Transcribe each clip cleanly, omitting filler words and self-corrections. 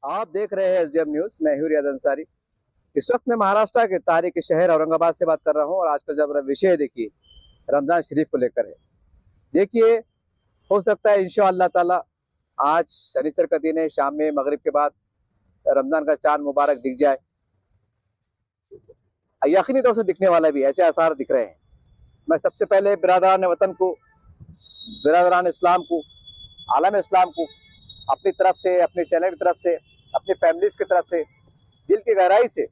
आप देख रहे हैं एसडीएम न्यूज। मैं हूं रियाज अंसारी। इस वक्त मैं महाराष्ट्र के तारीखी शहर औरंगाबाद से बात कर रहा हूं और आज का जब विषय देखिए रमजान शरीफ को लेकर है। देखिए, हो सकता है इंशाअल्लाह ताला आज शनिचर का दिन है, शाम में मगरिब के बाद रमजान का चांद मुबारक दिख जाए। यकीनी तौर से दिखने वाला भी, ऐसे आसार दिख रहे हैं। मैं सबसे पहले बिरादरान वतन को, बिरादरान इस्लाम को, आलम इस्लाम को अपनी तरफ से, अपने चैनल की तरफ से, अपनी फैमिलीज की तरफ से दिल की गहराई से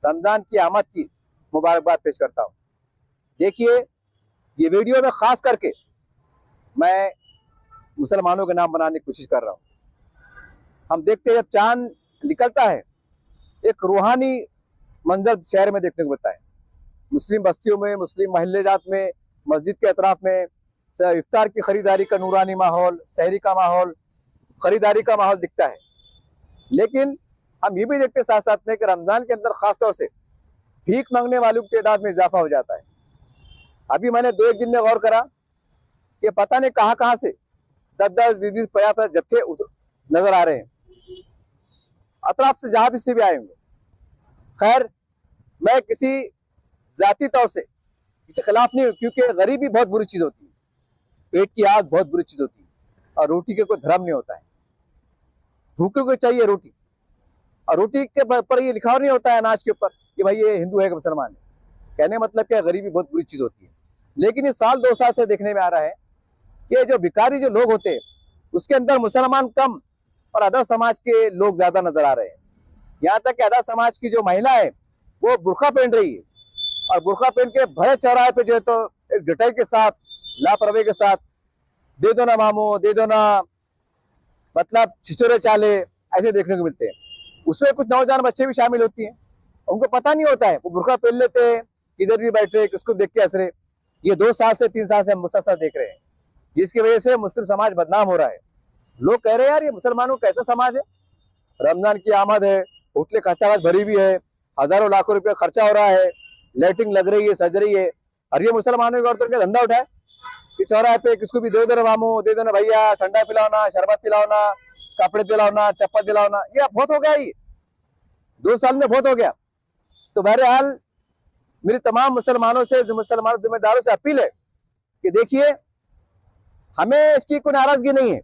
रमजान की आमद की मुबारकबाद पेश करता हूँ। देखिए, ये वीडियो में खास करके मैं मुसलमानों के नाम बनाने की कोशिश कर रहा हूँ। हम देखते हैं जब चांद निकलता है, एक रूहानी मंजर शहर में देखने को मिलता है। मुस्लिम बस्तियों में, मुस्लिम महल्ले जात में, मस्जिद के अतराफ में इफ्तार की खरीदारी का नूरानी माहौल, सहरी का माहौल, खरीदारी का माहौल दिखता है। लेकिन हम ये भी देखते साथ साथ में कि रमजान के अंदर खास तौर से भीख मांगने वालों की तादाद में इजाफा हो जाता है। अभी मैंने 2 एक दिन में गौर करा कि पता नहीं कहाँ से 10-10, 20-20, 50 जत्थे नजर आ रहे हैं, अतराफ से जहां भी से भी आए होंगे। खैर, मैं किसी जाती तौर से किसी खिलाफ नहीं हूँ, क्योंकि गरीबी बहुत बुरी चीज होती है, पेट की आग बहुत बुरी चीज होती है, और रोटी के कोई धर्म नहीं होता है। भूखे को चाहिए रोटी, और रोटी के पर ये लिखा नहीं होता है अनाज के ऊपर कि भाई ये हिंदू है कि मुसलमान है। कहने मतलब क्या, गरीबी बहुत बुरी चीज होती है। लेकिन इस साल 2 साल से देखने में आ रहा है कि जो भिखारी जो लोग होते हैं उसके अंदर मुसलमान कम और अदर समाज के लोग ज्यादा नजर आ रहे हैं। यहाँ तक कि अदर समाज की जो महिला है वो बुरखा पहन रही है, और बुरखा पहन के भरे चौराहे पे जो है तो एक डटाई के साथ, लापरवाही के साथ, दे दो ना मामू, दे दो ना, मतलब छिछोरे चाले, ऐसे देखने को मिलते हैं। उसमें कुछ नौजवान बच्चे भी शामिल होती हैं, उनको पता नहीं होता है, वो बुरखा पहन लेते हैं, किधर भी बैठे किसको देख के हंस रहे। ये 2 साल से 3 साल से हम मुसलसल देख रहे हैं, जिसकी वजह से मुस्लिम समाज बदनाम हो रहा है। लोग कह रहे हैं यार ये मुसलमानों का कैसा समाज है, रमजान की आमद है, होटलें खर्चावाज भरी हुई है, हजारों लाखों रुपया खर्चा हो रहा है, लाइटिंग लग रही है, सज रही है, और ये मुसलमानों की औरतों का धंधा उठाए कि चौराहे पे किसको भी दे दो ना मामू, दे दो ना भैया, ठंडा पिलाओना, शरबत पिलाओना, कपड़े दिलाओना, चप्पल दिलाओना। ये बहुत हो गया, ये 2 साल में बहुत हो गया। तो बहरहाल मेरी तमाम मुसलमानों से, मुसलमान जिम्मेदारों से अपील है कि देखिए, हमें इसकी कोई नाराजगी नहीं है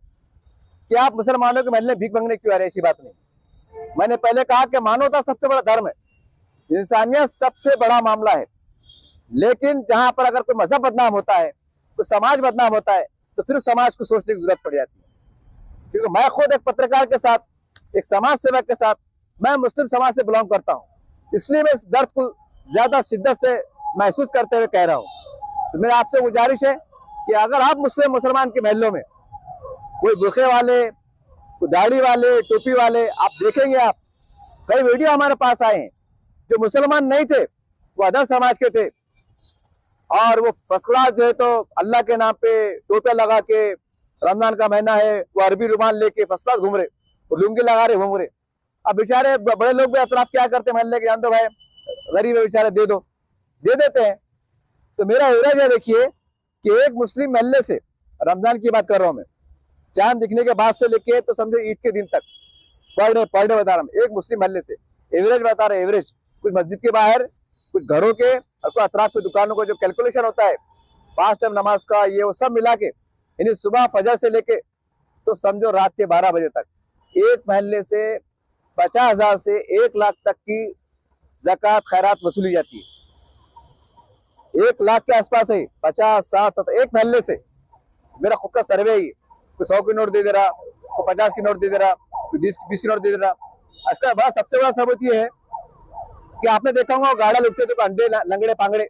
कि आप मुसलमानों के महल में भीख मांगने क्यों आ रहे, ऐसी बात नहीं। मैंने पहले कहा कि मानवता सबसे बड़ा धर्म है, इंसानियत सबसे बड़ा मामला है। लेकिन जहां पर अगर कोई मजहब बदनाम होता है, कोई समाज बदनाम होता है, तो फिर उस समाज को सोचने की जरूरत पड़ जाती है। क्योंकि मैं खुद एक पत्रकार के साथ, एक समाज सेवक के साथ, मैं मुस्लिम समाज से बिलोंग करता हूँ, इसलिए मैं इस दर्द को ज्यादा शिद्दत से महसूस करते हुए कह रहा हूँ। तो मेरा आपसे गुजारिश है कि अगर आप मुसलमान के महलों में कोई बुरखे वाले, कोई दाढ़ी वाले, टोपी वाले आप देखेंगे, आप कई वीडियो हमारे पास आए हैं जो मुसलमान नहीं थे, वो अदर समाज के थे, और वो फर्स्ट क्लास जो है तो अल्लाह के नाम पे टोपियां लगा के, रमजान का महीना है, वो अरबी रुमाल लेके फर्स्ट क्लास घूम रहे, वो लुंगी लगा रहे, घूम रहे। अब बेचारे बड़े लोग भी अतराफ क्या करते हैं, महल्ले के, जान दो भाई गरीब है बेचारे, दे दो, दे देते हैं। तो मेरा एवरेज है, देखिए कि एक मुस्लिम महल्ले से, रमजान की बात कर रहा हूं मैं, चांद दिखने के बाद से लेके तो समझो ईद के दिन तक, पर डे बता रहा हूँ, एक मुस्लिम महल्ले से एवरेज बता रहे, एवरेज, कुछ मस्जिद के बाहर, कुछ घरों के, और कुछ अतराफ की दुकानों को जो कैलकुलेशन होता है 5 टाइम नमाज का, ये वो सब मिला के, यानी सुबह फजर से लेके तो समझो रात के 12 बजे तक एक महल्ले से 50,000 से 1 लाख तक की ज़कात खैरात वसूली जाती है। 1 लाख के आसपास है, 50, 60, 70 एक महल्ले से। मेरा खुद का सर्वे ही, कोई 100 की नोट दे दे रहा, कोई 50 की नोट दे दे रहा, कोई 20 की नोट दे दे रहा। इसका बड़ा सबसे बड़ा सबूत ये है कि आपने देखा होगा गाड़ा लुटते थे, अंडे लंगड़े पांगड़े,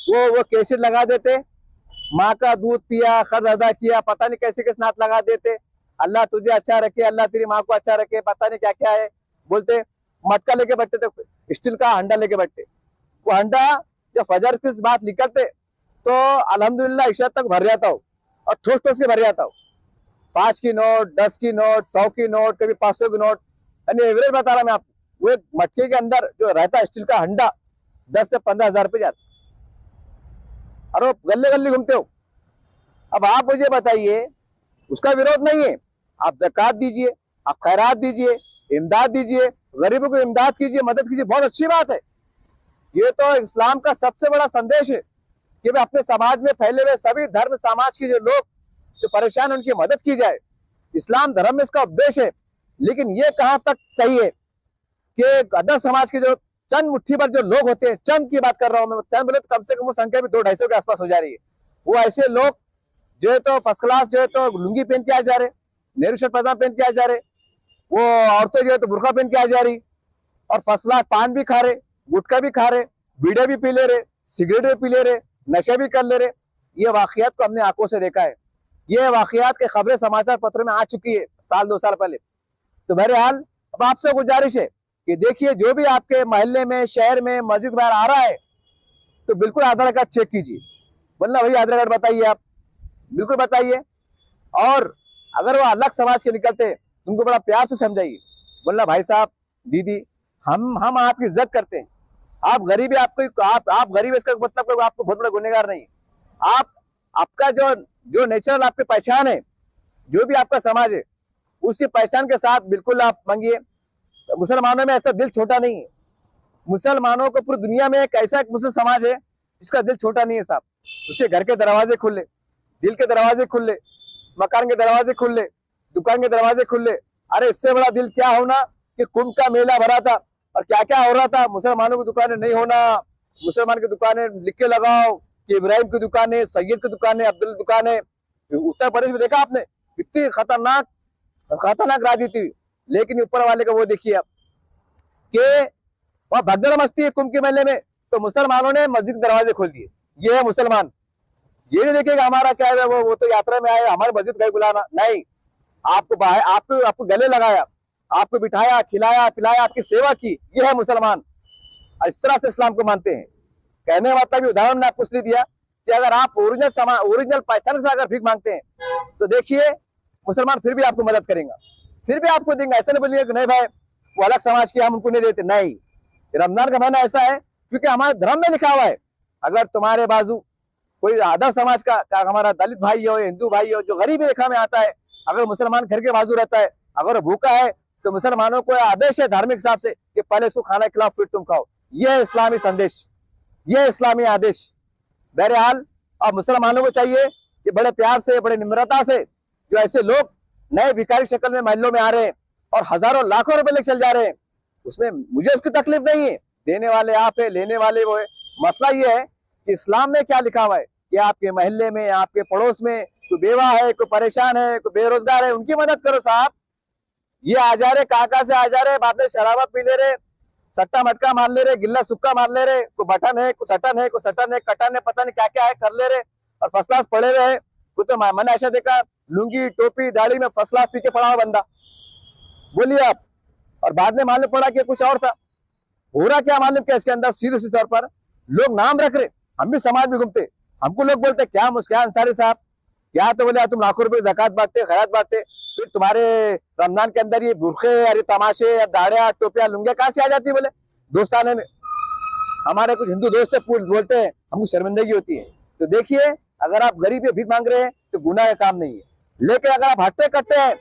वो कैसेट लगा देते, माँ का दूध पिया, खर्च अदा किया, पता नहीं कैसे कैसे नात लगा देते, अल्लाह तुझे अच्छा रखे, अल्लाह तेरी माँ को अच्छा रखे, पता नहीं क्या क्या है बोलते। मटका लेके बैठते थे, स्टील का हंडा लेके बैठते, वो हंडा जब फजर की बात निकलते तो अल्हम्दुलिल्लाह इशा तक भर जाता हो, और ठोस ठोस के भर जाता हो। 5 की नोट, 10 की नोट, 100 की नोट, कभी 500 की नोट, यानी एवरेज बता रहा मैं आपको। वो एक मटके के अंदर जो रहता है स्टील का हंडा, 10 से 15,000 रुपये जाता, और वो गले गले घूमते हो। अब आप मुझे बताइए, उसका विरोध नहीं है, आप ज़कात दीजिए, आप खैरात दीजिए, इमदाद दीजिए, गरीबों को इमदाद कीजिए, मदद कीजिए, बहुत अच्छी बात है। ये तो इस्लाम का सबसे बड़ा संदेश है कि भाई अपने समाज में फैले हुए सभी धर्म समाज के जो लोग जो परेशान, उनकी मदद की जाए। इस्लाम धर्म में इसका उपदेश है। लेकिन ये कहां तक सही है कि अदर समाज के जो चंद मुट्ठी भर जो लोग होते हैं, चंद की बात कर रहा हूं मैं, चंद बोले तो कम से कम वो संख्या भी 200-250 के आसपास हो जा रही है। वो ऐसे लोग जो है तो फर्स्ट क्लास जो है तो लुंगी पहन के आ जा रहे, नेहरू शर्ट पजामा पहन के आ जा रहे, वो औरतें जो है तो बुरखा पहन के आ जा रही, और फर्स्ट क्लास पान भी खा रहे, गुटखा भी खा रहे, बीड़े भी पी ले रहे, सिगरेट भी पी ले रहे, नशे भी कर ले रहे। ये वाकयात को हमने आंखों से देखा है। ये वाकयात के खबरें समाचार पत्रों में आ चुकी है साल 2 साल पहले। तो बहरहाल अब आपसे गुजारिश है कि देखिए, जो भी आपके मोहल्ले में, शहर में, मस्जिद बाहर आ रहा है तो बिल्कुल आधार कार्ड चेक कीजिए। बोलना भाई आधार कार्ड बताइए, आप बिल्कुल बताइए। और अगर वो अलग समाज के निकलते उनको बड़ा प्यार से समझाइए। बोलना भाई साहब, दीदी, हम आपकी इज्जत करते हैं। आप गरीब है, आपको आप गरीब है इसका मतलब आपको बहुत बड़ा गुनहगार नहीं। आप आपका जो नेचुरल आपकी पहचान है, जो भी आपका समाज है, उसकी पहचान के साथ बिल्कुल आप मांगिए। मुसलमानों में ऐसा दिल छोटा नहीं है। मुसलमानों को पूरी दुनिया में एक ऐसा एक मुस्लिम समाज है जिसका दिल छोटा नहीं है साहब। उसके घर के दरवाजे खुले, दिल के दरवाजे खुले, मकान के दरवाजे खुले, दुकान के दरवाजे खुले। अरे इससे बड़ा दिल क्या होना कि कुंभ का मेला भरा था और क्या क्या हो रहा था। मुसलमानों की दुकानें नहीं होना, मुसलमान की दुकानें लिख के लगाओ कि इब्राहिम की दुकानें, सैयद की दुकानें, अब्दुल दुकानें। उत्तर प्रदेश में देखा आपने इतनी खतरनाक राजनीति। लेकिन ऊपर वाले का वो देखिए आप कि वहां भगदड़ मस्ती है कुंभ के मेले में, तो मुसलमानों ने मस्जिद के दरवाजे खोल दिए। ये है मुसलमान। ये नहीं देखेगा हमारा क्या है, वो तो यात्रा में आए, हमारे मस्जिद गए बुलाना नहीं। आपको गले लगाया, आपको बिठाया, खिलाया पिलाया, आपकी सेवा की। ये है मुसलमान। इस तरह से इस्लाम को मानते हैं। कहने का मतलब उदाहरण ने आपको इसलिए दिया कि अगर आप ओरिजिनल पहचान से अगर भीख मांगते हैं तो देखिए मुसलमान फिर भी आपको मदद करेगा, फिर भी आपको देंगे। ऐसा नहीं बोलिए कि नहीं भाई वो अलग समाज के, हम उनको नहीं देते। नहीं, रमजान का महीना ऐसा है क्योंकि हमारे धर्म में लिखा हुआ है, अगर तुम्हारे बाजू कोई आधा समाज का हमारा दलित भाई हो, हिंदू भाई हो, जो गरीबी रेखा में आता है, अगर मुसलमान घर के बाजू रहता है, अगर भूखा है, तो मुसलमानों को आदेश है धार्मिक हिसाब से कि पहले उसको खाना खिलाओ फिर तुम खाओ। यह है इस्लामी संदेश, यह है इस्लामी आदेश। बहरहाल अब मुसलमानों को चाहिए कि बड़े प्यार से, बड़े निम्रता से, जो ऐसे लोग नए भिखारी शक्ल में महल्लों में आ रहे हैं और हजारों लाखों रुपए लेकर चल जा रहे हैं, उसमें मुझे उसकी तकलीफ नहीं है। देने वाले आप है, लेने वाले वो है। मसला ये है कि इस्लाम में क्या लिखा हुआ है कि आपके मोहल्ले में, आपके पड़ोस में कोई बेवा है, कोई परेशान है, कोई बेरोजगार है, उनकी मदद करो साहब। ये आ जा रहे काका से आ जा रहे, बाद में शराबा पी ले रहे, सट्टा मटका मार ले रहे, गिल्ला सुक्का मार ले रहे, कोई बटन है, कोई सटन है, कोई सटन है, कटन है, पता नहीं क्या क्या है कर ले रहे, और फर्स्ट क्लास पड़े रहे। कोई तो मैंने ऐसा देखा लुंगी टोपी दाढ़ी में फर्स्ट क्लास पी के पड़ा हुआ बंदा, बोलिए आप। और बाद में मालूम पड़ा कि कुछ और था। हो रहा क्या मालूम, क्या इसके अंदर सीधे सीधे तौर पर लोग नाम रख रहे। हम भी समाज में घूमते, हमको लोग बोलते क्या मुस्कान अंसारी साहब, क्या तो बोले तुम लाखों रुपए ज़कात बांटते, खैरात बांटते, फिर तुम्हारे रमजान के अंदर ये बुरखे, अरे तमाशे, दाढ़िया, टोपियां, लुंगियां कहाँ से आ जाती है। बोले दोस्ताने में हमारे कुछ हिंदू दोस्त बोलते हैं, हमको शर्मिंदगी होती है। तो देखिए, अगर आप गरीब या भीख मांग रहे हैं तो गुनाह का काम नहीं है। लेकिन अगर आप हटते कटते हैं,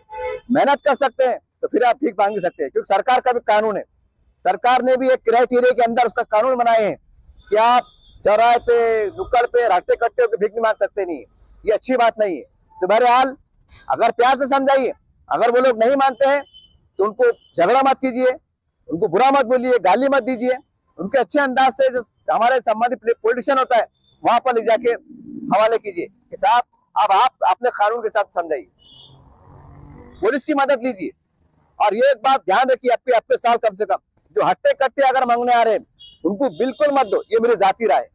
मेहनत कर सकते हैं, तो फिर आप भीख मांग सकते हैं, क्योंकि सरकार का भी कानून है। सरकार ने भी एक क्राइटेरिया के अंदर उसका कानून बनाए हैं कि आप चौराहे पे, नुक्कड़ पे हटते कटते होकर भीख नहीं मांग सकते। नहीं, ये अच्छी बात नहीं है। तो बहरहाल अगर प्यार से समझाइए, अगर वो लोग नहीं मानते हैं तो उनको झगड़ा मत कीजिए, उनको बुरा मत बोलिए, गाली मत दीजिए। उनके अच्छे अंदाज से जो हमारे संबंधित पॉलिटिशियन होता है वहां पर ले जाके हवाले कीजिए कि साहब अब आप अपने कानून के साथ समझाइए, पुलिस की मदद लीजिए। और ये एक बात ध्यान रखिए, अपने साल कम से कम जो हट्टे कट्टे अगर मांगने आ रहे हैं उनको बिल्कुल मत दो। ये मेरी जाती राय है।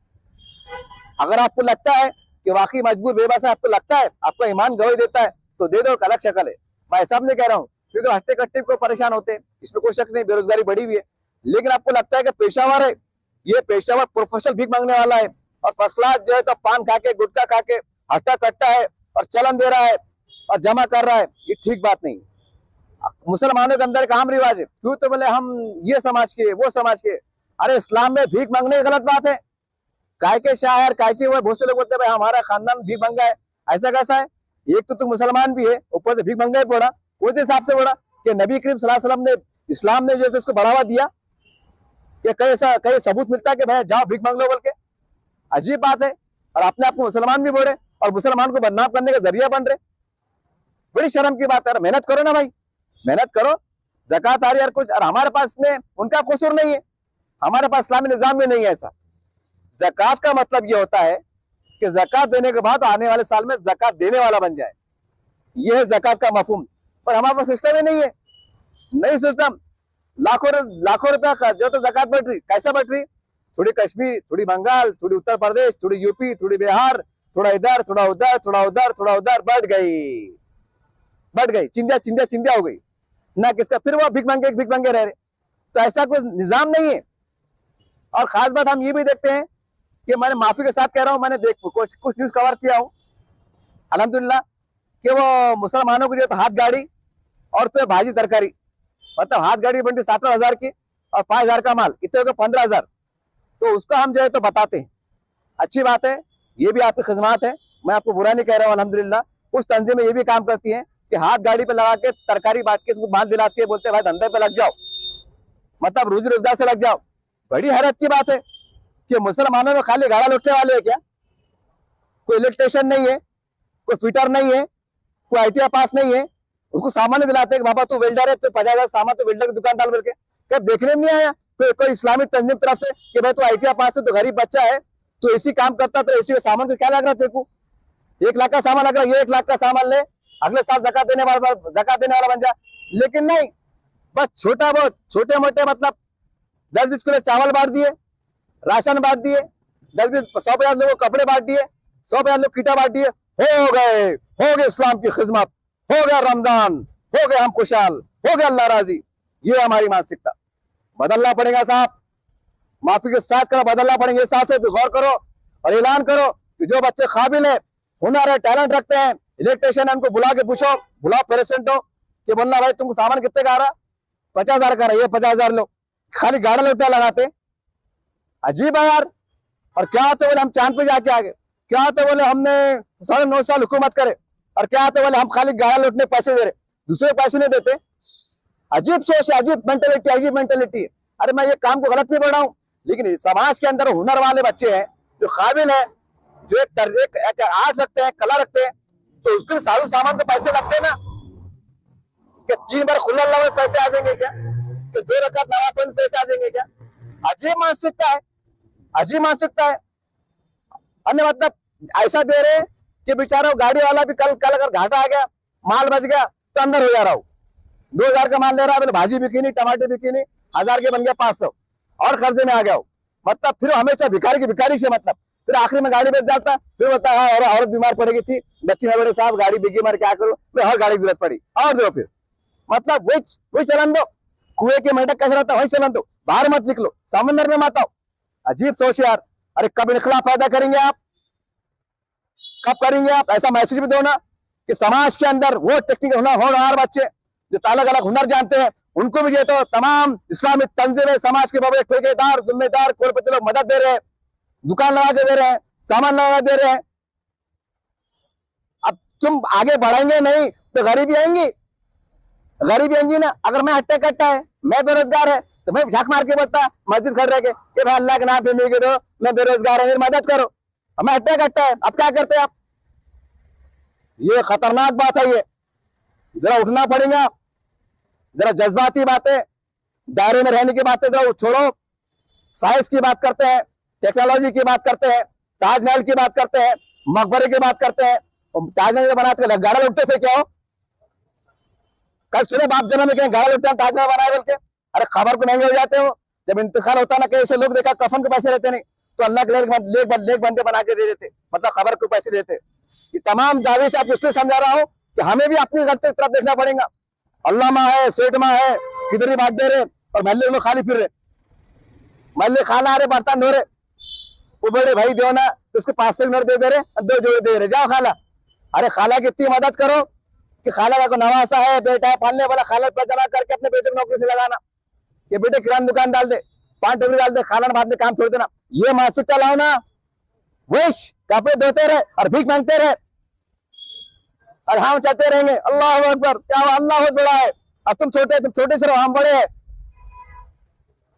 अगर आपको लगता है कि वाकई मजबूर बेबस है, आपको लगता है आपका ईमान गवाही देता है, तो दे दो, अलग शक्ल है। मैं सब नहीं कह रहा हूँ, क्योंकि हट्टे कट्टे को परेशान होते हैं, इसमें कोई शक नहीं, बेरोजगारी बढ़ी हुई है। लेकिन आपको लगता है कि पेशावर है, ये पेशावर प्रोफेशनल भीख मांगने वाला है और फर्स्ट क्लास जो है तो पान खा के, गुटखा खा के हट्टा कट्टा है और चलन दे रहा है और जमा कर रहा है, ये ठीक बात नहीं। मुसलमानों के अंदर एक आम रिवाज है, क्यों तो बोले हम ये समाज के, वो समाज के। अरे इस्लाम में भीख मांगने की गलत बात है। काय के शायर, काय के वो बहुत से लोग बोलते हैं भाई हमारा खानदान भीख मांगा है। ऐसा कैसा है? एक तो तुम मुसलमान भी है, ऊपर से भीख मांगा है पड़ा, कौन से हिसाब से पड़ा? कि नबी करीम सल्लल्लाहु अलैहि वसल्लम ने, इस्लाम ने जो इसको बढ़ावा दिया, कि कहीं सबूत मिलता है कि भाई जाओ भीख मांग लो बोल के? अजीब बात है। और अपने आप को मुसलमान भी बोले और मुसलमान को बदनाम करने का जरिया बन रहे। बड़ी शर्म की बात है। मेहनत करो ना भाई, मेहनत करो, ज़कात आ रही है कुछ, और हमारे पास में उनका कसूर नहीं है, हमारे पास इस्लामी निजाम में नहीं है ऐसा। ज़कात का मतलब ये होता है कि ज़कात देने के बाद आने वाले साल में ज़कात देने वाला बन जाए, यह है ज़कात का मफहूम। पर हमारे पास सिस्टम ही नहीं है, नहीं सिस्टम। लाखों रुपया का जो तो ज़कात बढ़ रही, कैसा बढ़ रही? थोड़ी कश्मीर, थोड़ी बंगाल, थोड़ी उत्तर प्रदेश, थोड़ी यूपी, थोड़ी बिहार, थोड़ा इधर, थोड़ा उधर, थोड़ा उधर, थोड़ा उधर, बढ़ गई, चिंध्या चिंध्या चिंध्या हो गई ना किसका। फिर वो भीख मांगे रह रहे। तो ऐसा कोई निजाम नहीं है। और खास बात हम ये भी देखते हैं कि मैंने माफी के साथ कह रहा हूं, मैंने कुछ न्यूज कवर किया हूं अल्हम्दुलिल्लाह, कि वो मुसलमानों को जो तो हाथ गाड़ी और फिर भाजी तरकारी, मतलब हाथ गाड़ी बंटी 17,000 की और 5,000 का माल, इतने को 15,000। तो उसका हम जो है तो बताते हैं। अच्छी बात है, ये भी आपकी खिदमत है, मैं आपको बुरा नहीं कह रहा हूँ अल्हम्दुलिल्लाह। कुछ तंजीमें ये भी काम करती हैं कि हाथ गाड़ी पे लगा के तरकारी बांट के उसको माल दिलाती है, बोलते हैं भाई धंधे पे लग जाओ, मतलब रोजी रोजगार से लग जाओ। बड़ी हैरत की बात है कि मुसलमानों में खाली गाड़ा लुटने वाले हैं क्या? कोई इलेक्ट्रिशियन नहीं है, कोई फिटर नहीं है, कोई ITI पास नहीं है, उसको सामान दिलाते हैं कि बाबा तू वेल्डर है, तो 50,000 सामान तो वेल्डर की दुकान डाल बोल के। क्या देखने नहीं आया कोई इस्लामिक तंजीम तरफ से कि भाई तू ITI पास है, तो गरीब बच्चा है, तो इसी काम करता, तो इसी सामान को क्या लग रहा है तेरे को? 1 लाख का सामान लग रहा है, ये 1 लाख का सामान ले, अगले साल ज़कात देने वाला बन जा। लेकिन नहीं, बस छोटा बहुत छोटे मोटे, मतलब 10-20 किलो चावल बांट दिए, राशन बांट दिए, 100-50 लोगों को कपड़े बांट दिए, 100-50 लोग किटा बांट दिए, हो गए इस्लाम की खिदमत, हो गया रमजान, हो गए हम खुशहाल, हो गया अल्लाह राजी। ये हमारी मानसिकता बदलना पड़ेगा साहब, माफी के साथ करो, बदलना पड़ेगा। साथ से गौर करो और ऐलान करो कि जो बच्चे काबिल है, हुनर है, टैलेंट रखते हैं, इलेक्ट्रिशियन है, उनको बुला के पूछो, बुलाओ प्रेसिडेंट हो कि बोलना भाई तुमको सामान कितने का आ रहा? 50,000 का रहा है, ये 50,000 लो। खाली गाड़ा लुटा लगाते, अजीब है यार। और क्या तो बोले हम चांद पे जाके आगे, क्या तो बोले हमने 9.5 साल हुकूमत करे, और क्या तो बोले हम खाली गाड़ा लुटने पैसे दे रहे, दूसरे पैसे नहीं देते। अजीब सोच है, अजीब मेंटेलिटी। अरे मैं ये काम को गलत नहीं बोल रहा हूँ, लेकिन समाज के अंदर हुनर वाले बच्चे हैं, जो काबिल है, जो एक आर्ट रखते हैं, कला रखते हैं, तो उसके साजो सामान को पैसे लगते हैं ना। कि 3 बार खुला अल्लाह में पैसे आ जाएंगे क्या? कि 2 रकात नमाज पढ़ने पैसे आ जाएंगे क्या? अजीब मानसिकता है, अजीब मानसिकता है। अन्य मतलब ऐसा दे रहे कि बेचारा गाड़ी वाला भी कल अगर घाटा आ गया, माल बच गया, तो अंदर हो जा रहा हूँ। 2,000 का माल ले रहा है, बोले भाजी बिकी नहीं, टमाटर बिकी नहीं, 1,000 के बन गया 500, और कर्जे में आ गया हो। मतलब फिर हमेशा भिखारी से मतलब, फिर आखिरी में गाड़ी बेच जाता, फिर बोलता है और औरत बीमार पड़ेगी थी, बच्ची में बड़े साहब गाड़ी बिकी, मर क्या करूं, फिर हर गाड़ी की जरूरत पड़ी, और दो फिर। मतलब वही चलन दो, कुएं के मेंढक कैसे रहता वही चलन दो, बाहर मत निकलो, समंदर में मत आओ। अजीब सोच यार। अरे कब इनकलाब पैदा करेंगे आप, कब करेंगे आप? ऐसा मैसेज भी दो ना कि समाज के अंदर वो टेक्निकल होनहार बच्चे जो अलग अलग हुनर जानते हैं, उनको भी ये तो तमाम इस्लामिक तंजीमें, समाज के बड़े ठेकेदार, जिम्मेदार, करोड़पति लोग मदद दे रहे हैं, दुकान लगा के दे रहे हैं, सामान लगा दे रहे हैं। अब तुम आगे बढ़ेंगे नहीं तो गरीबी आएंगी ना। अगर मैं हट्टा कट्टा है, मैं बेरोजगार है, तो मैं झाक मार के बोलता मस्जिद खड़ रह के कि भाई अल्लाह के नाम पे मिल दो, मैं बेरोजगार है, मेरी मदद करो। मैं हट्टा कट्टा है, अब क्या करते हैं आप? ये खतरनाक बात है। ये जरा उठना पड़ेगा, जरा जज्बाती बातें, दायरे में रहने की बातें जरा छोड़ो, साइंस की बात करते हैं, टेक्नोलॉजी की बात करते हैं, ताजमहल की बात करते हैं, मकबरे की बात करते हैं। ताजमहल बनाते गाड़ा लुटते थे क्या हो? कल सुने बाप जन्म में कहीं गाड़ा लुटते ताजमहल बनाए बोल के? अरे खबर को महंगे हो जाते हो। जब इंतकाल होता ना, कैसे लोग देखा कफन के पैसे रहते नहीं, तो अल्लाह के लेख बंदे बना के दे देते, मतलब खबर को पैसे देते। ये तमाम दावे से आपको इसलिए समझा रहा हूं कि हमें भी अपनी गलती की तरफ देखना पड़ेगा। अल्लाह माँ है, सेठ माँ है, किधर ही बात दे रहे, और महल्ले लोग खाली फिर रहे, महल्ले खाना आ रहे, बर्तन धो रहे। वो बड़े भाई दो ना, तो उसके 500 नोट दे रहे, 2 जोड़े दे रहे, जाओ खाला। अरे खाला की इतनी मदद करो कि खाला का नवासा है, बेटा है, पालने वाला, खाला पर जमा करके अपने बेटे को नौकरी से लगाना, कि बेटे किराना दुकान डाल दे, 5 टोकरी डाल दे, खाला बाद में काम छोड़ देना। ये मानसिकता लाओ ना। विश कपड़े धोते रहे और भीख मांगते रहे और हम चलते रहेंगे। अल्लाह अकबर, क्या अल्लाह बहुत बड़ा है। अब तुम छोटे से रहो, हम बड़े हैं।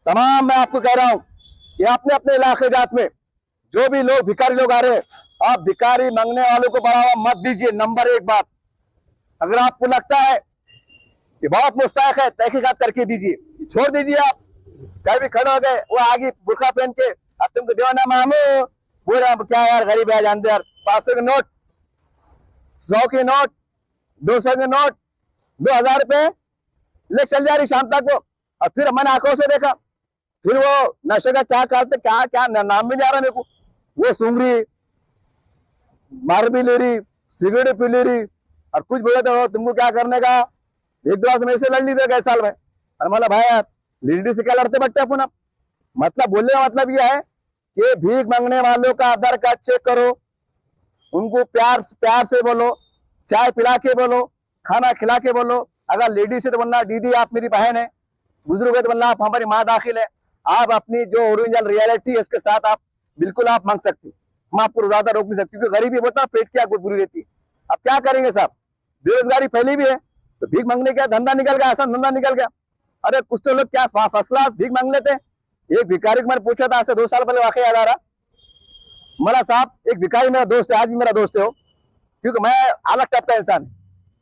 तमाम मैं आपको कह रहा हूं कि अपने अपने इलाके जात में जो भी लोग भिखारी लोग आ रहे हैं, आप भिखारी मांगने वालों को बढ़ावा मत दीजिए। नंबर एक बात, अगर आपको लगता है कि बहुत मुस्तैक है, तहकीकात करके दीजिए, छोड़ दीजिए। आप कहीं भी खड़े हो गए, वो आगे बुरखा पहन के अब तुमको देवाना मामू बोल रहा क्या यार, गरीब है जानते यार, 500 के नोट, 100 के नोट, 200 के नोट, 2000 रुपए ले चल जा रही शाम तक वो। और फिर मैंने आंखों से देखा, फिर वो नशे का क्या करते, क्या क्या नाम भी नहीं आ रहा मेरे को, वो सूंघ रही, मार भी ले रही, सिगरेट पी ले रही, और कुछ बोले तो तुमको क्या करने का, एक दो से मेरे से लड़ ली थे गए साल में। और मतलब भाई यार, लेडी से क्या लड़ते बट्टे अपन। अब मतलब बोलने का मतलब यह है कि भीख मांगने वालों का आधार कार्ड चेक करो, उनको प्यार प्यार से बोलो, चाय पिला के बोलो, खाना खिला के बोलो। अगर लेडी से तो बोलना दीदी आप मेरी बहन है, बुजुर्ग है तो बोलना आप हमारी माँ दाखिल है। आप अपनी जो ओरिजिनल रियलिटी है उसके साथ आप बिल्कुल आप मांग सकते हो, मैं आपको ज्यादा रोक नहीं सकती, क्योंकि गरीबी बोलता पेट की आग बुरी रहती है। अब क्या करेंगे साहब, बेरोजगारी फैली भी है, तो भीख मांगने का धंधा निकल गया, आसान धंधा निकल गया। अरे कुछ तो लोग क्या फर्स्ट क्लास भीख मांग लेते। एक भिखारी को मैंने पूछा था आज से 2 साल पहले, वाकई याद आ रहा, मला साहब एक भिखारी मेरा दोस्त है, आज भी मेरा दोस्त है वो, क्योंकि मैं अलग टाइप का इंसान,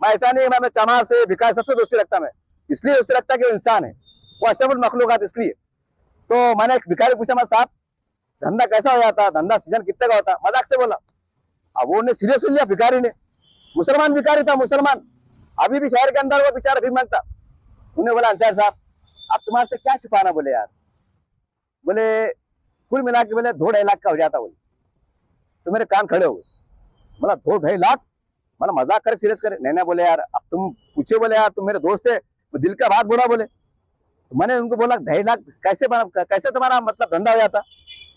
मैं ऐसा नहीं, मैं चमार से भिखारी सबसे दोस्ती रखता, मैं इसलिए उससे रखता कि वो इंसान है, वो अशरफुल मखलूकात इसलिए। तो मैंने एक भिखारी पूछा, मैं साहब धंधा कैसा हो जाता, धंधा सीजन कितने का होता, मजाक से बोला। अब वो ने सीरियस लिया, भिखारी ने, मुसलमान भिखारी था, मुसलमान, अभी भी शहर के अंदर वो बेचारा भीख मांगता। उन्हें बोला अंसार साहब आप तुम्हारे से क्या छिपाना, बोले यार, बोले कुल मिला के बोले 2-2.5 लाख का हो जाता, बोले तो मेरे कान खड़े हो गए। बोला 2-2.5 लाख, मतलब मजाक करे सीरियस करे, नहीं बोले यार अब तुम पूछे, बोले यार तुम मेरे दोस्त है, तो दिल का बात बोला, बोले तो मैंने उनको बोला 2.5 लाख कैसे तुम्हारा मतलब धंधा हो जाता।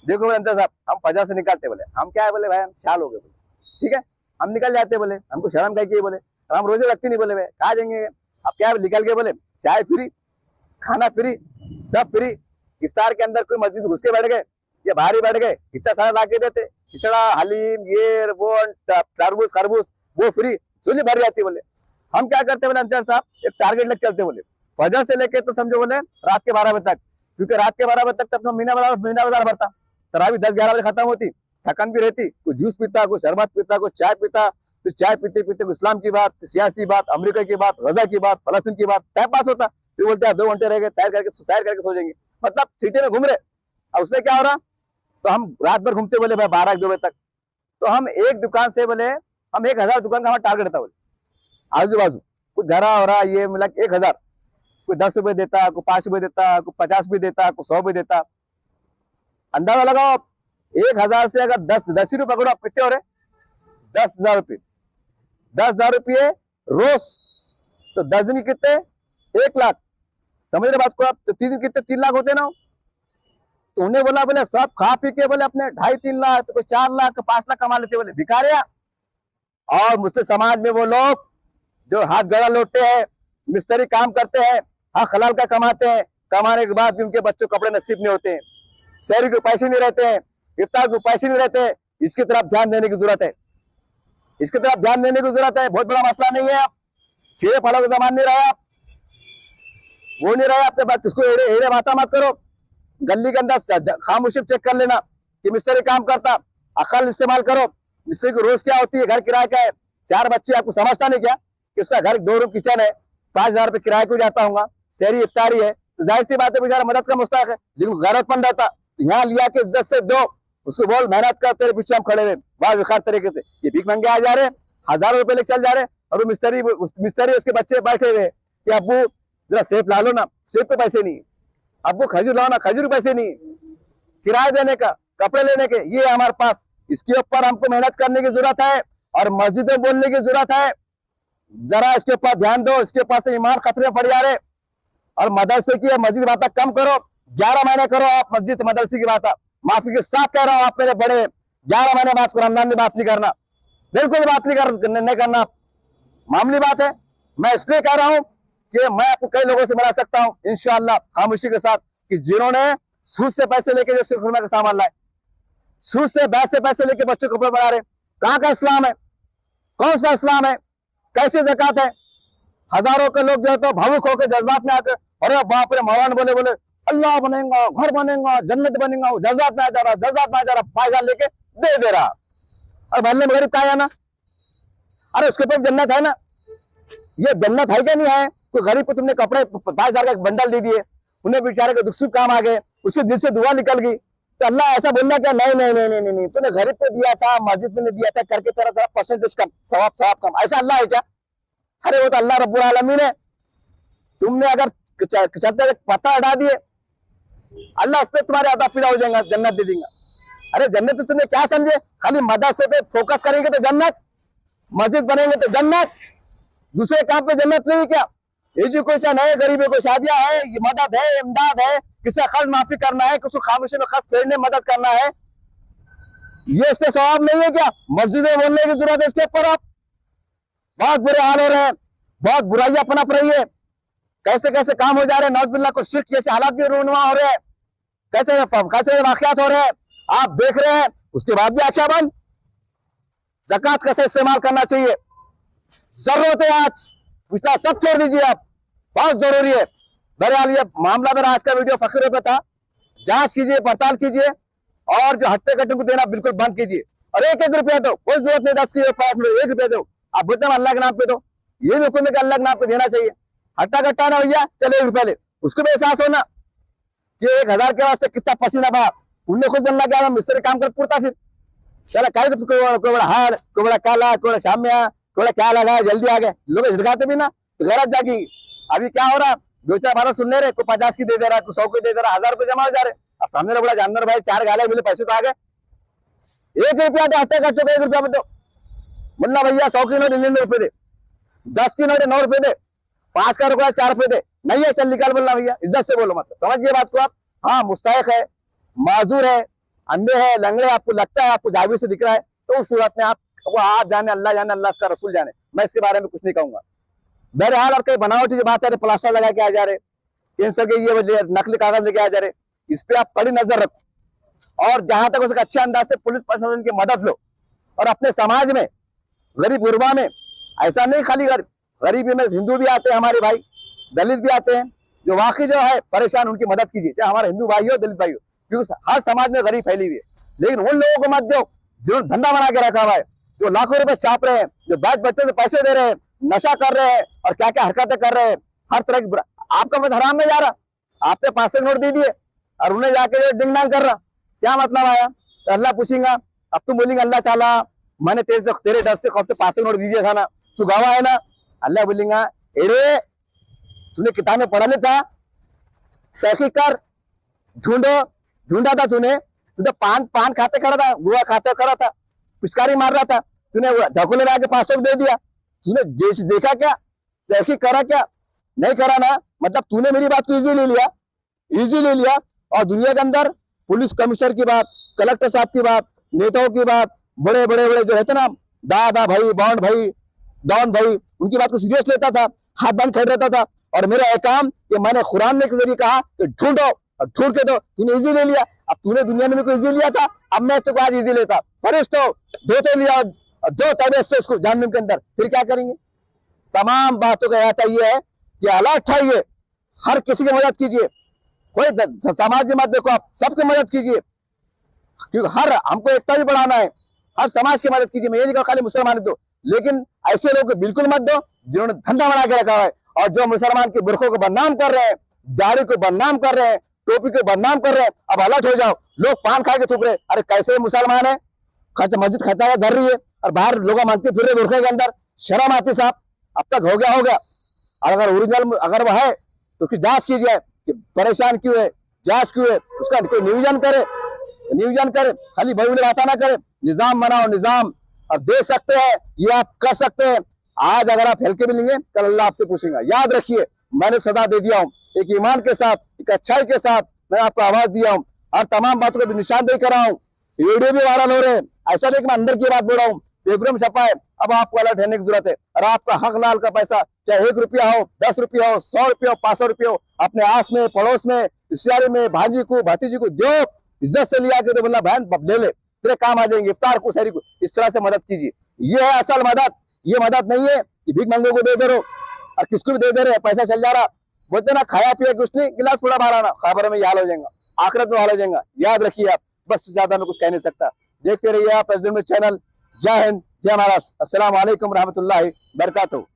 देखो बोले अंतर साहब हम फजा से निकालते, बोले हम क्या है, बोले भाई हम शाल हो गए, बोले ठीक है हम निकल जाते, बोले हमको शर्म क्या की, बोले हम रोजे रखती नहीं, बोले भाई कहाँ जाएंगे, अब क्या निकल गए, बोले चाय फ्री, खाना फ्री, सब फ्री। इफ्तार के अंदर कोई मस्जिद घुस के बैठ गए या बाहर ही बैठ गए, इतना सारा ला के देते, खिचड़ा हलीम ये वो तरबूज खरबूज वो फ्री, चुली भर जाती। बोले हम क्या करते, बोले अंतर साहब एक टारगेट लेके चलते, बोले फजर से लेके तो समझो बोले रात के 12 बजे तक, क्योंकि रात के 12 बजे तक तो मीना बाजार भरता, तरावी 10-11 बजे खत्म होती, थकन भी रहती, कोई जूस पीता, कोई शरबत पीता, कोई चाय पीता, फिर चाय पीते पीते इस्लाम की बात, सियासी बात, अमेरिका की बात, गजा की बात, फलस्तीन की बात, टाइम पास होता। फिर बोलते हैं 2 घंटे रह गए, सैर करके सो जाएंगे, मतलब सिटी में घूम रहे। अब उसमें क्या हो रहा, तो हम रात भर घूमते, बोले भाई 12-1-2 बजे तक, तो हम एक दुकान से बोले हम 1000 दुकान का हमारा टारगेट था, बोले आजू बाजू कुछ घरा हो रहा, ये मिला 1000, कोई 10 रुपए देता, कोई 5 रुपए देता, कोई 50 भी देता, कोई 100 भी देता। अंदाजा लगाओ 1000 से अगर 10 ही रुपये पकड़ो, आप कितने हो रहे, 10,000 रुपये, 10,000 रुपये रोज, तो 10 दिन कितने 1 लाख, समझ रहे बात को आप, तो 3 दिन कितने 3 लाख होते ना। तो उन्हें बोला बोले सब खा पी के बोले अपने 2.5-3 लाख, तो कोई 4 लाख 5 लाख कमा लेते, बोले भिखारिया। और मुस्लिम समाज में वो लोग जो हाथ गड़ा लौटते हैं, मिस्त्री काम करते हैं, हाँ हलाल का कमाते हैं, कमाने के बाद भी उनके बच्चों को कपड़े नसीब नहीं होते हैं, शहरी को पैसे नहीं रहते हैं, इफ्तार को पैसे नहीं रहते हैं, इसकी तरफ ध्यान देने की जरूरत है, इसकी तरफ ध्यान देने की जरूरत है। बहुत बड़ा मसला नहीं है, आप खीरे फलों का सामान नहीं रहे, आप वो नहीं रहे आपके पास, किसको एड़े बाता मत करो। गली के अंदर खामोशी चेक कर लेना कि मिस्त्री काम करता, अकल इस्तेमाल करो, मिस्त्री की रोज क्या होती है, घर किराया क्या है, 4 बच्चे, आपको समझता नहीं क्या कि उसका घर 2 रूम किचन है, 5,000 रुपये किराए को जाता होगा, शहरी इफ्तारी है, तो जाहिर सी बात है बेचारा मदद का मुस्ताक है, लेकिन गैरतमंद रहता, तो यहाँ लिया के इज्जत से दो, उसको बोल मेहनत कर, तेरे पीछे हम खड़े हुए, वाह विखार तरीके से। ये भीख मांगे आ जा रहे, हजारों रुपए लेके चल जा रहे, और वो मिस्त्री उसके बच्चे बैठे हुए कि अब्बू जरा सेब ला लो ना, सेब के पैसे नहीं, अब्बू खजूर लाओ ना, खजूर पैसे नहीं, किराया देने का, कपड़े लेने के, ये हमारे पास, इसके ऊपर हमको मेहनत करने की जरूरत है, और मस्जिदें बोलने की जरूरत है, जरा इसके ऊपर ध्यान दो, इसके पास ईमान खतरे पड़ जा रहे। और मदरसे की मस्जिद बात कम करो, 11 महीने करो आप मस्जिद मदरसे की बात, माफी के साथ कह रहा हूं, आप मेरे बड़े 11 महीने बात करो, रमजान में बात नहीं करना, बिल्कुल बात नहीं करना, मामूली बात है। मैं इसलिए कह रहा हूं कि मैं आपको कई लोगों से मिला सकता हूं इंशाअल्लाह खामोशी के साथ, कि जिन्होंने सूद से पैसे लेके जो सिर्फ का सामान लाए, सूद से बैस से पैसे लेके बच्चों को कपड़े बना रहे, कहां का इस्लाम है, कौन सा इस्लाम है, कैसे ज़कात है, हजारों के लोग जो है तो भावुक होकर जज्बात में आकर अरे बाप रे मौलाना बोले बोले अल्लाह बनेगा, घर बनेगा, जन्नत बनेगा, वो जज्बात में आ जा रहा, जज्बात में आ जा रहा, पैसा लेके दे रहा। और भले में गरीब कहा है ना, अरे उसके पास जन्नत है ना, ये जन्नत है क्या नहीं है? कोई गरीब को तुमने कपड़े 5,000 का एक बंडल दे दिए, उन्हें बेचारे के दुख सुख काम आ गए, उसके दिल से दुआ निकल गई, तो अल्लाह ऐसा बोलना क्या? नहीं नहीं नहीं नहीं नहीं, तूने गरीब को दिया था, मस्जिद में दिया था, करके तेरा तेरा परसेंटेज कम, सवाब कम, ऐसा अल्लाह है क्या? अरे वो तो अल्लाह रब्बुल आलमीन है। तुमने अगर चलते पत्ता हटा दिए, अल्लाह उस पर तुम्हारे अदा फिदा हो जाएगा, जन्नत दे देगा। अरे जन्नत तो तुमने क्या समझे? खाली मदरसे पे फोकस करेंगे तो जन्नत, मस्जिद बनेंगे तो जन्नत, दूसरे काम पे जन्नत नहीं क्या? एजुकेशन है, गरीबों को शादियां है, ये मदद है, इमदाद है, किसी का कर्ज माफी करना है, किसी खामोशी में कर्ज फेरने मदद करना है, ये इस पे सवाब नहीं है क्या? मस्जिदें बोलने की जरूरत है इसके ऊपर। आप बहुत बुरे हाल हो रहे हैं, बहुत बुराइयां पनप रही है, कैसे कैसे काम हो जा रहे हैं, नौजबिल्ला को शिर्क जैसे हालात भी रूनुमा हो रहे हैं, कैसे कैसे वाकयात हो रहे हैं आप देख रहे हैं। उसके बाद भी आख्या बंद, ज़कात कैसे इस्तेमाल करना चाहिए, जरूरत है आज, पिछला सब छोड़ दीजिए आप, बहुत जरूरी है। बहरहाल ये मामला मेरा आज का वीडियो फकीरों पे था, जांच कीजिए, पड़ताल कीजिए, और जो हट्टे कट्टे को देना बिल्कुल बंद कीजिए। और एक एक रुपया दो, कोई जरूरत नहीं 10 की 5 मिनट, 1 रुपया दो, आप बोलते हैं अल्लाह के नाम पे दो, ये भी हुक्म है कि अल्लाह के नाम पे देना चाहिए। हट्टा कट्टा ना भैया, चले 1 रुपया ले, उसको भी एहसास होना कि 1,000 के वास्ते कितना पसीना बहा, उनने खुद बनना क्या मिस्त्री काम कर पुरता, फिर चला कोई बड़ा हार, कोई बड़ा काला, कोई बड़ा शामिया, कोई बड़ा क्या लगा, जल्दी आ गए, लोग झटकाते भी ना तो गैरत जागी। अभी क्या हो रहा, 2-4 बार सुन ले रहे, कोई 50 की दे दे रहा, कोई 100 की दे दे रहा, 1,000 रुपये जमा हो जा रहे। अब सामने बड़ा जानवर भाई 4 गाले मिले, पैसे तो आ गए, 1 रुपया दे, हट्टे कट्टे को 1 रुपया दो, मुन्ना भैया 100 की नोट 99 रुपये दे, 10 की नोट 9 रुपये दे, 5 का रुपया 4 रुपये दे, नहीं है चल निकाल, बोलना भैया इज्जत से बोलो, मतलब समझ गए बात को आप। हाँ मुस्तैक है, माजूर है, अंधे है, लंगड़े, आपको लगता है, आपको जावी से दिख रहा है, तो उस सूरत में आप, वो आप जाने, अल्लाह का रसूल जाने, मैं इसके बारे में कुछ नहीं कहूंगा। बहरहाल और कई बनावटी जो बात है, प्लास्टर लगा के आ जा रहे, कैंसर के ये नकली कागज लेके आ जा रहे, इस पे आप कड़ी नजर रखो, और जहां तक हो सके अच्छे अंदाज से पुलिस प्रशासन की मदद लो, और अपने समाज में गरीब गुरबा में, ऐसा नहीं खाली गरीबी में हिंदू भी आते हैं हमारे भाई, दलित भी आते हैं, जो वाकई जो है परेशान, उनकी मदद कीजिए, चाहे हमारे हिंदू भाई हो, दलित भाई हो, क्योंकि हर समाज में गरीब फैली हुई है। लेकिन उन लोगों को मत दो जिन्होंने धंधा बना के रखा हुआ है, जो लाखों रुपए छाप रहे हैं, जो बैच बच्चों से पैसे दे रहे हैं, नशा कर रहे हैं, और क्या क्या हरकतें कर रहे हैं, हर तरह की आपका मत हराम में जा रहा, आपने 500 नोट दे दिए और उन्हें जाके डिंग डांग कर रहा, क्या मतलब आया? तो अल्लाह पूछेगा, अब तुम बोलेंगे अल्लाह ताला मैंने तेरे डर से कब से 500 नोट दीजिए था ना, तू गवाह है ना? अल्लाह बोलेगा अरे तूने किताब में पढ़ा नहीं था, तहकीक कर, ढूंढा था तूने, तू तो पान खाते खड़ा था, गुआ खाते खड़ा था, पिचकारी मार रहा था, तूने झकोले ला के 500 दे दिया, तूने देखा क्या, तहकीक करा क्या? नहीं करा ना, मतलब तूने मेरी बात को इजी ले लिया, और दुनिया के अंदर पुलिस कमिश्नर की बात, कलेक्टर साहब की बात, नेताओं की बात, बड़े जो रहते ना दादा भाई, बॉन्ड भाई, डॉन भाई, उनकी बात को सीरियस लेता था, हाथ बंद खड़े रहता था। और मेरा यह काम कि मैंने कुरान में के जरिए कहा कि ढूंढो, और ढूंढ के दो, तूने इजी ले लिया, अब तूने दुनिया में कोई इजी लिया था, अब मैं तो आज इजी लेता, फरिश्तो दो तो लिया, दो तबियत से उसको जहन्नुम के अंदर, फिर क्या करेंगे? तमाम बातों का आता यह है कि अलर्ट उठाइए, हर किसी की मदद कीजिए, कोई समाज की मत देखो, आप सबकी मदद कीजिए, क्योंकि हर हमको एकता भी बढ़ाना है, हर समाज की मदद कीजिए। मैं ये नहीं कहूँ खाली मुसलमान दो, लेकिन ऐसे लोग बिल्कुल मत दो जिन्होंने धंधा बना के रखा है, और जो मुसलमान के बुरखों को बदनाम कर रहे हैं, दाढ़ी को बदनाम कर रहे हैं, टोपी को बदनाम कर रहे हैं। अब अलर्ट हो जाओ, लोग पान खा के थूक रहे, अरे कैसे मुसलमान है, मस्जिद खाता है, धर रही है, और बाहर लोग मांगते फिर रहे बुरखे के अंदर, शर्म आती साहब। अब तक हो गया, और अगर ओरिजिनल अगर वो है तो उसकी जांच कीजिए कि परेशान क्यों है, जांच क्यों है, उसका कोई नियोजन करे, खाली बड़ी बात ना करे, निजाम बनाओ, निजाम, और दे सकते हैं, ये आप कर सकते हैं। आज अगर आप हल्के मिलेंगे, कल अल्लाह आपसे पूछेगा। याद रखिए, मैंने सदा दे दिया हूँ, एक ईमान के साथ, एक अच्छाई के साथ मैं आपको आवाज दिया हूँ, और तमाम बातों को भी निशानदेही कर रहा हूँ, वीडियो भी वायरल हो रहे हैं, ऐसा नहीं कि मैं अंदर की बात बोल रहा हूँ, पेपरों में छपा है। अब आपको अलर्ट रहने की जरूरत है, और आपका हक लाल का पैसा, चाहे 1 रुपया हो, 10 रुपया हो, 100 रुपया हो, 500 रुपया हो, अपने आस में, पड़ोस में, रिश्तेदारी में, भांजी को, भतीजी को दो, इज्जत से लिया के तो बोला बहन ले ले, तेरे काम आ जाएंगे, इफ्तार को, शहरी को, इस तरह से मदद कीजिए। ये है असल मदद, ये मदद नहीं है कि भीख मंगों को दे दो, और किसको भी दे दे रहे, पैसा चल जा रहा, बोलते ना खाया पिया कुछ नहीं, गिलास पूरा बाहर आना, खबर में हाल हो जाएगा, आखिरत में हाल हो जाएगा, याद रखिए आप। बस ज्यादा मैं कुछ कह नहीं सकता। देखते रहिए आप एसडीएन न्यूज़ चैनल। जय हिंद, जय महाराष्ट्र। अस्सलाम वालेकुम रहमतुल्लाहि बरकातहू।